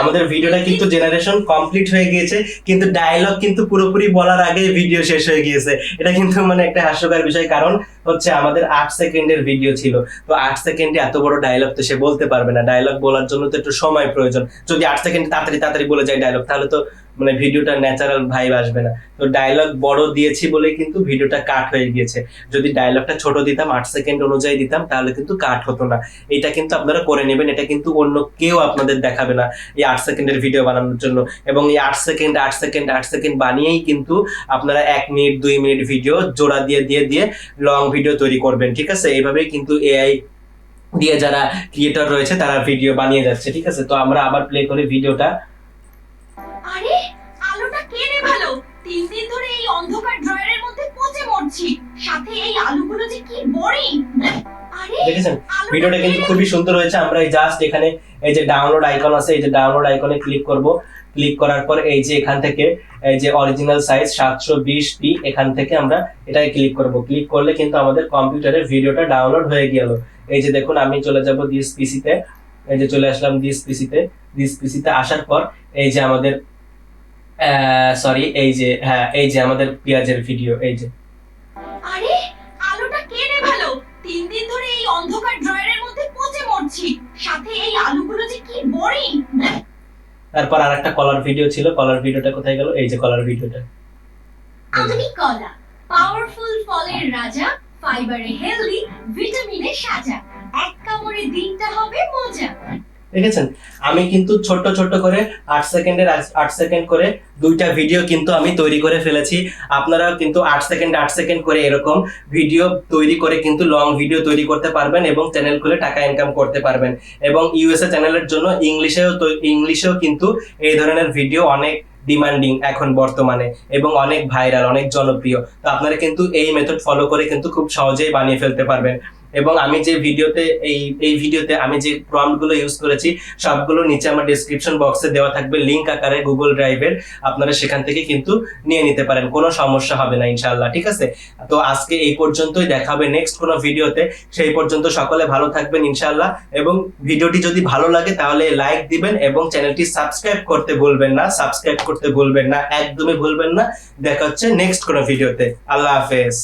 আমাদের ভিডিওটা কিন্তু জেনারেশন কমপ্লিট হয়ে গিয়েছে, কিন্তু ডায়লগ কিন্তু পুরোপুরি বলার আগে ভিডিও শেষ হয়ে গিয়েছে। এটা কিন্তু মানে একটা হাস্যকর বিষয়, কারণ হচ্ছে আমাদের 8 সেকেন্ডের ভিডিও ছিল। তো 8 সেকেন্ডে এত বড় ডায়লগ তো সে বলতে পারবে না। ডায়লগ বলার জন্য তো একটু সময় প্রয়োজন। যদি 8 সেকেন্ড তাড়াতাড়ি বলে যায় ডায়লগ, তাহলে তো মানে ভিডিওটা ন্যাচারাল ভাইব আসবে না। তো ডায়লগ বড় দিয়েছি বলে কিন্তু ভিডিওটা কাট হয়ে গিয়েছে। যদি ডায়লগটা ছোট দিতাম, 8 সেকেন্ড অনুযায়ী দিতাম, তাহলে কিন্তু কাট হতো না। এটা কিন্তু আপনারা করে নেবেন, এটা কিন্তু অন্য কেউ আপনাদের দেখাবে না এই 8 সেকেন্ডের ভিডিও বানানোর জন্য। এবং এই 8 সেকেন্ড বানিয়েই কিন্তু আপনারা 1 মিনিট 2 মিনিট ভিডিও জোড়া দিয়ে লং ভিডিও তৈরি করবেন। ঠিক আছে, এইভাবেই কিন্তু এআই দিয়ে যারা ক্রিয়েটর রয়েছে তারা ভিডিও বানিয়ে যাচ্ছে, ঠিক আছে? তো আমরা আবার প্লে করি ভিডিওটা। আরে আলোটা কে নেভালো? 3 দিন ধরে এই অন্ধকার ড্রয়ারের মধ্যে পচে মরছি, সাথে এই আলুগুলো যে কি বোরিং। আরে দেখেছেন আলোটা ভিডিওটা কে কিন্তু খুবই সুন্দর হয়েছে। আমরা এই জাস্ট এখানে এই যে ডাউনলোড আইকন আছে, এই যে ডাউনলোড আইকনে ক্লিক করব। ক্লিক করার পর এই যে এখান থেকে এই যে অরিজিনাল সাইজ 720p, এখান থেকে আমরা এটাই ক্লিক করব। ক্লিক করলে কিন্তু আমাদের কম্পিউটারে ভিডিওটা ডাউনলোড হয়ে গেল। এই যে দেখুন আমি চলে যাব দিস পিসিতে, এই যে চলে আসলাম দিস পিসিতে আসার পর এই যে আমাদের সরি এই যে হ্যাঁ এই যে আমাদের পেঁয়াজের ভিডিও। এই যে আরে আলোটা কে নেভালো? 3 দিন ধরে এই অন্ধকার ড্রয়ারের মধ্যে পচে মরছি, সাথে এই আলুগুলো যে কি বোরিং। তারপর আরেকটা কলার ভিডিও ছিল, কলার ভিডিওটা কোথায় গেল? এই যে কলার ভিডিওটা। আমি কলা, পাওয়ারফুল ফলের রাজা, ফাইবারে হেলদি, ভিটামিনে সাজা, এক কামড়ে দিনটা হবে মজা। দেখেছেন আমি কিন্তু ছোট্ট ছোট্ট করে 8 সেকেন্ড করে দুইটা ভিডিও কিন্তু আমি তৈরি করে ফেলেছি। আপনারাও কিন্তু 8 সেকেন্ড করে এরকম ভিডিও তৈরি করে কিন্তু লং ভিডিও তৈরি করতে পারবেন এবং চ্যানেল খুলে টাকা ইনকাম করতে পারবেন। এবং ইউএসএ চ্যানেলের জন্য ইংলিশেও কিন্তু এই ধরনের ভিডিও অনেক ডিমান্ডিং এখন বর্তমানে এবং অনেক ভাইরাল, অনেক জনপ্রিয়। তো আপনারা কিন্তু এই মেথড ফলো করে কিন্তু খুব সহজেই বানিয়ে ফেলতে পারবেন। এবং আমি যে ভিডিওতে এই ভিডিওতে আমি যে প্রম্পট গুলো ইউজ করেছি সবগুলো নিচে আমার ডেসক্রিপশন বক্সে দেওয়া থাকবে লিংক আকারে গুগল ড্রাইভের, আপনারা সেখান থেকে কিন্তু নিয়ে নিতে পারেন, কোনো সমস্যা হবে না ইনশাআল্লাহ, ঠিক আছে? তো আজকে এই পর্যন্তই, দেখা হবে নেক্সট কোনো ভিডিওতে। সেই পর্যন্ত সকলে ভালো থাকবেন ইনশাআল্লাহ। এবং ভিডিওটি যদি ভালো লাগে তাহলে লাইক দিবেন এবং চ্যানেলটি সাবস্ক্রাইব করতে ভুলবেন না, একদমই ভুলবেন না। দেখা হচ্ছে নেক্সট কোনো ভিডিওতে। আল্লাহ হাফেজ।